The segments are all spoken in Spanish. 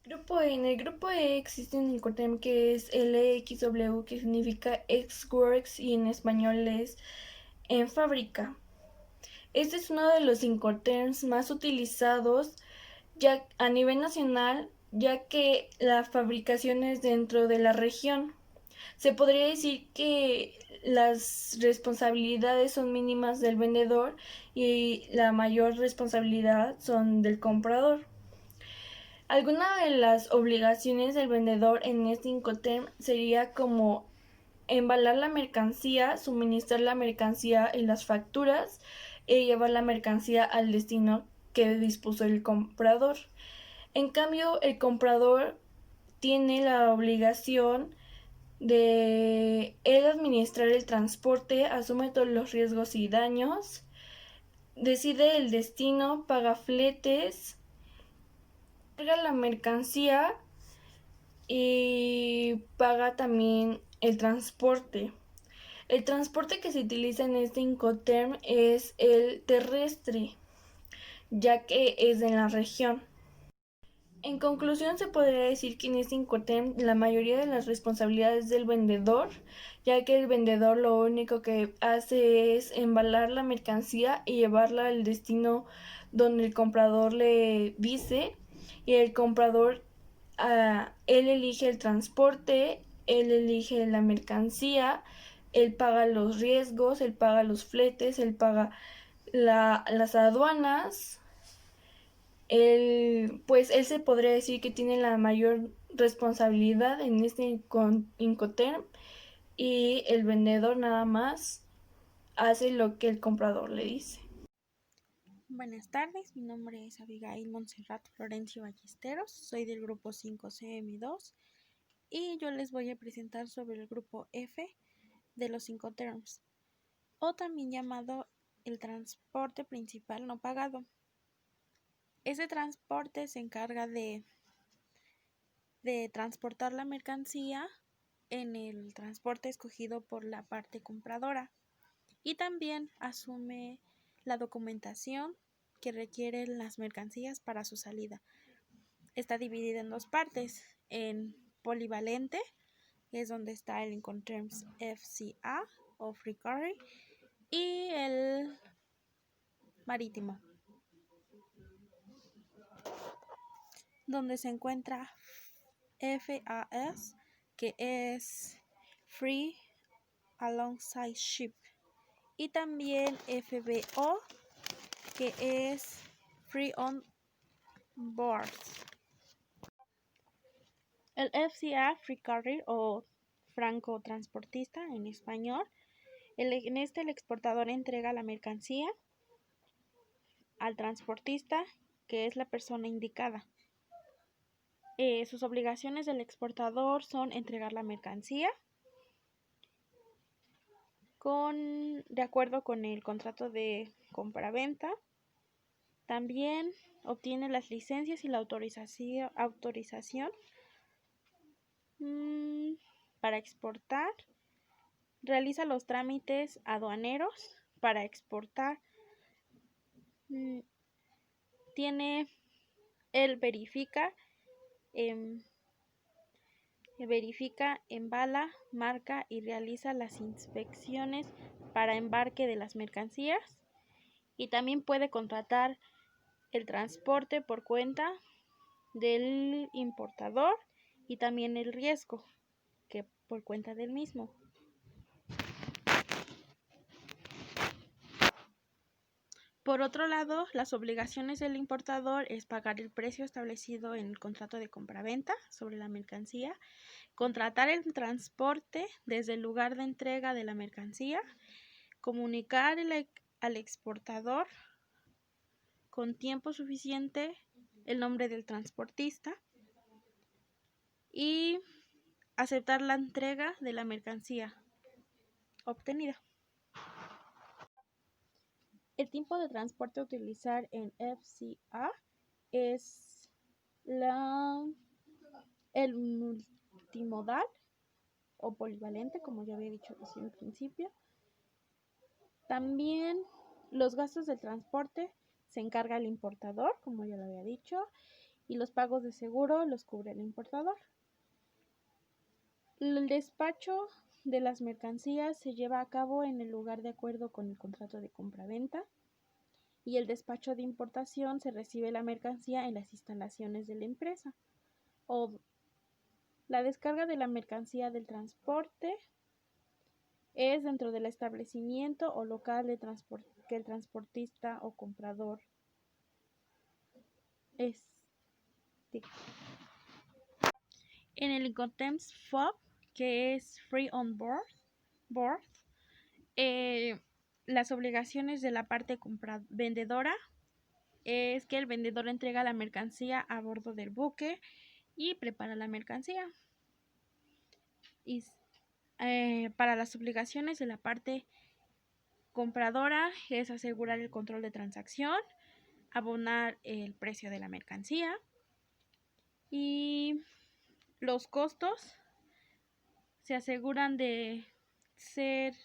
Grupo E. En el grupo E existe un Incoterm que es LXW, que significa Ex-Works y en español es en fábrica. Este es uno de los Incoterms más utilizados ya a nivel nacional, ya que la fabricación es dentro de la región. Se podría decir que las responsabilidades son mínimas del vendedor y la mayor responsabilidad son del comprador. Alguna de las obligaciones del vendedor en este Incoterm sería como embalar la mercancía, suministrar la mercancía en las facturas y llevar la mercancía al destino que dispuso el comprador. En cambio, el comprador tiene la obligación de él administrar el transporte, asume todos los riesgos y daños, decide el destino, paga fletes, carga la mercancía y paga también el transporte. El transporte que se utiliza en este Incoterm es el terrestre, ya que es en la región. En conclusión, se podría decir que en este Incoterm la mayoría de las responsabilidades del vendedor, ya que el vendedor lo único que hace es embalar la mercancía y llevarla al destino donde el comprador le dice, y el comprador, él elige el transporte, él elige la mercancía, él paga los riesgos, él paga los fletes, él paga las aduanas. Él se podría decir que tiene la mayor responsabilidad en este Incoterm, y el vendedor nada más hace lo que el comprador le dice. Buenas tardes, mi nombre es Abigail Montserrat Florencio Ballesteros, soy del grupo 5CM2 y yo les voy a presentar sobre el grupo F de los Incoterms, o también llamado el transporte principal no pagado. Ese transporte se encarga de transportar la mercancía en el transporte escogido por la parte compradora y también asume la documentación que requieren las mercancías para su salida. Está dividida en dos partes, en polivalente, que es donde está el Incoterms FCA o Free Carry, y el marítimo, donde se encuentra FAS, que es Free Alongside Ship, y también FBO, que es Free On Board. El FCA Free Carrier o franco transportista en español, en este el exportador entrega la mercancía al transportista, que es la persona indicada. Sus obligaciones del exportador son entregar la mercancía de acuerdo con el contrato de compra-venta. También obtiene las licencias y la autorización para exportar. Realiza los trámites aduaneros para exportar. Él verifica, embala, marca y realiza las inspecciones para embarque de las mercancías, y también puede contratar el transporte por cuenta del importador y también el riesgo que por cuenta del mismo. Por otro lado, las obligaciones del importador es pagar el precio establecido en el contrato de compraventa sobre la mercancía, contratar el transporte desde el lugar de entrega de la mercancía, comunicar al exportador con tiempo suficiente el nombre del transportista y aceptar la entrega de la mercancía obtenida. El tipo de transporte a utilizar en FCA es el multimodal o polivalente, como ya había dicho recién al principio. También los gastos del transporte se encarga el importador, como ya lo había dicho, y los pagos de seguro los cubre el importador. El despacho de las mercancías se lleva a cabo en el lugar de acuerdo con el contrato de compra-venta, y el despacho de importación se recibe la mercancía en las instalaciones de la empresa. O la descarga de la mercancía del transporte es dentro del establecimiento o local de transporte que el transportista o comprador es. En el Incoterms FOB, que es Free on Board, las obligaciones de la parte vendedora es que el vendedor entrega la mercancía a bordo del buque y prepara la mercancía. Y para las obligaciones de la parte compradora es asegurar el control de transacción, abonar el precio de la mercancía, y los costos se aseguran de ser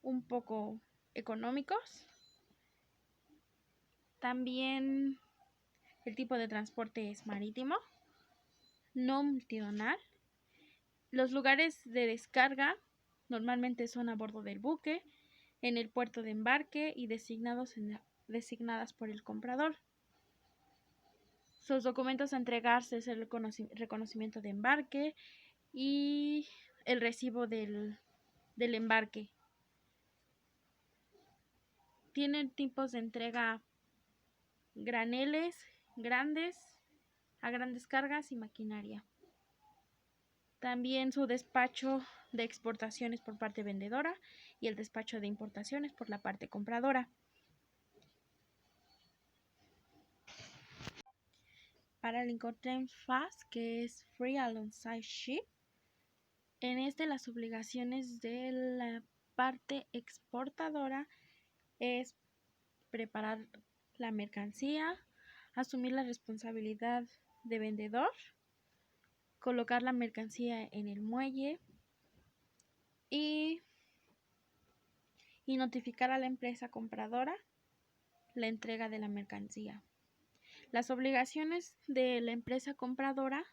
un poco económicos. También el tipo de transporte es marítimo, no multimodal. Los lugares de descarga normalmente son a bordo del buque, en el puerto de embarque y designadas por el comprador. Sus documentos a entregarse es el reconocimiento de embarque y el recibo del embarque. Tienen tipos de entrega graneles, grandes, a grandes cargas y maquinaria. También su despacho de exportaciones por parte vendedora y el despacho de importaciones por la parte compradora. Para el Incoterms FAST, que es Free Alongside Ship, en las obligaciones de la parte exportadora es preparar la mercancía, asumir la responsabilidad de vendedor, colocar la mercancía en el muelle y notificar a la empresa compradora la entrega de la mercancía. Las obligaciones de la empresa compradora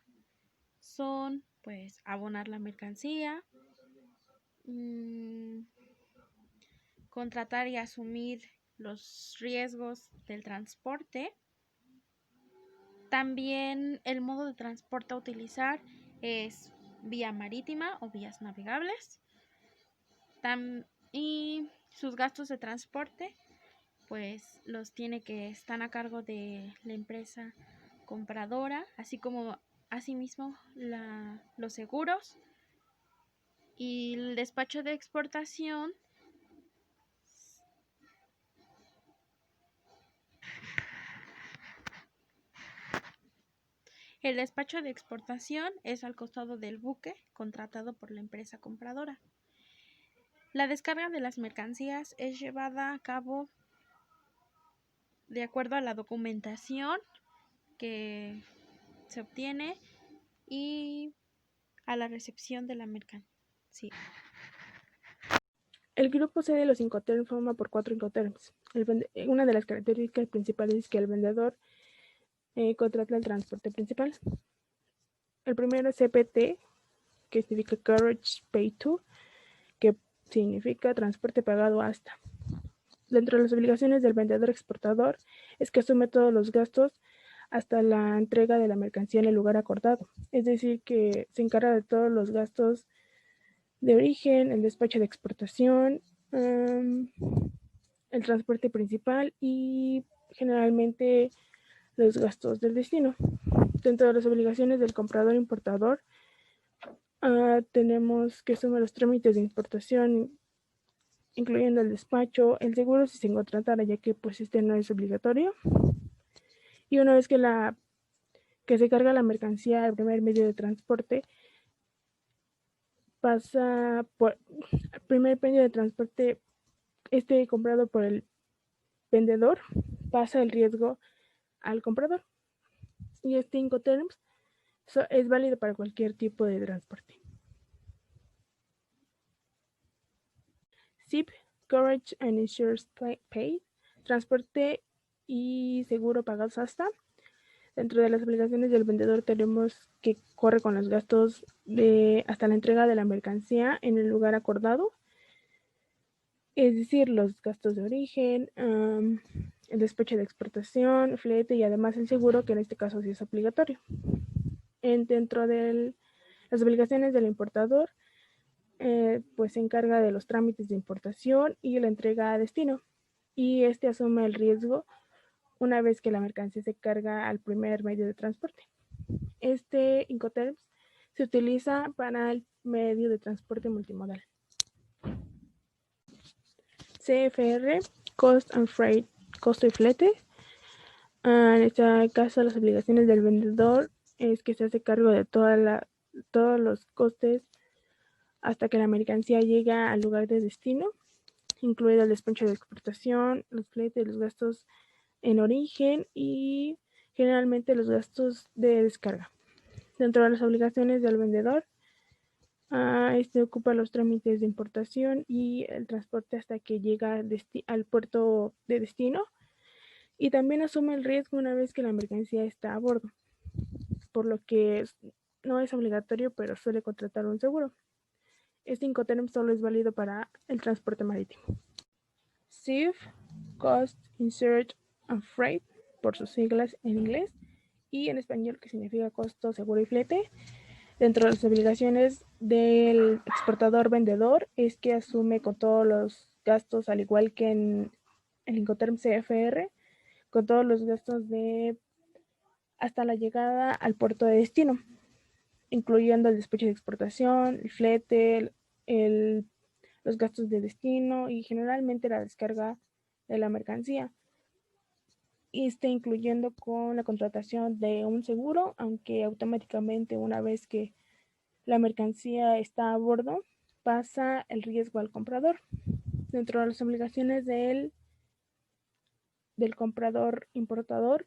son pues abonar la mercancía, contratar y asumir los riesgos del transporte. También el modo de transporte a utilizar es vía marítima o vías navegables. Y sus gastos de transporte pues los tiene que están a cargo de la empresa compradora, así como asimismo los seguros. Y el despacho de exportación es al costado del buque contratado por la empresa compradora. La descarga de las mercancías es llevada a cabo de acuerdo a la documentación que se obtiene y a la recepción de la mercancía. El grupo C de los Incoterms forma por 4 Incoterms. Una de las características principales es que el vendedor contrata el transporte principal. El primero es CPT, que significa Carriage Paid To, que significa transporte pagado hasta. Dentro de las obligaciones del vendedor exportador es que asume todos los gastos hasta la entrega de la mercancía en el lugar acordado. Es decir, que se encarga de todos los gastos de origen, el despacho de exportación, el transporte principal y generalmente los gastos del destino. Dentro de las obligaciones del comprador importador, tenemos que asumir los trámites de importación, incluyendo el despacho, el seguro si se contratara, ya que pues este no es obligatorio. Y una vez que se carga la mercancía al primer medio de transporte, pasa por el primer medio de transporte comprado por el vendedor, pasa el riesgo al comprador. Y este Incoterms es válido para cualquier tipo de transporte. SIP, Coverage and Insurance Paid, transporte y seguro pagados hasta. Dentro de las obligaciones del vendedor tenemos que corre con los gastos hasta la entrega de la mercancía en el lugar acordado, es decir, los gastos de origen, el despacho de exportación, flete y además el seguro, que en este caso sí es obligatorio. Dentro de las obligaciones del importador, pues se encarga de los trámites de importación y la entrega a destino, y este asume el riesgo una vez que la mercancía se carga al primer medio de transporte. Este Incoterms se utiliza para el medio de transporte multimodal. CFR, Cost and Freight, costo y flete. En este caso, las obligaciones del vendedor es que se hace cargo de todos los costes hasta que la mercancía llega al lugar de destino, incluido el despacho de exportación, los fletes, los gastos en origen y generalmente los gastos de descarga. Dentro de las obligaciones del vendedor, este ocupa los trámites de importación y el transporte hasta que llega al puerto de destino, y también asume el riesgo una vez que la mercancía está a bordo, por lo que no es obligatorio, pero suele contratar un seguro. Este Incoterm solo es válido para el transporte marítimo. CIF, Cost, Insert and Freight, por sus siglas en inglés, y en español, que significa costo, seguro y flete. Dentro de las obligaciones del exportador vendedor es que asume con todos los gastos, al igual que en el Incoterm CFR, con todos los gastos hasta la llegada al puerto de destino, incluyendo el despacho de exportación, el flete, los gastos de destino y generalmente la descarga de la mercancía, y incluyendo con la contratación de un seguro, aunque automáticamente una vez que la mercancía está a bordo pasa el riesgo al comprador. Dentro de las obligaciones del comprador importador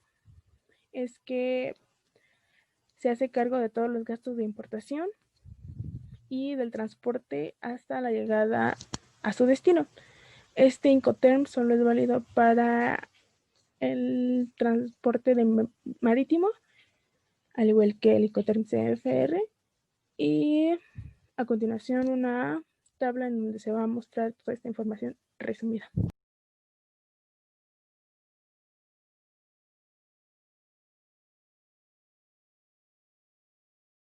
es que se hace cargo de todos los gastos de importación y del transporte hasta la llegada a su destino. Este Incoterm solo es válido para el transporte marítimo, al igual que el Incoterm CFR. Y a continuación una tabla en donde se va a mostrar toda esta información resumida.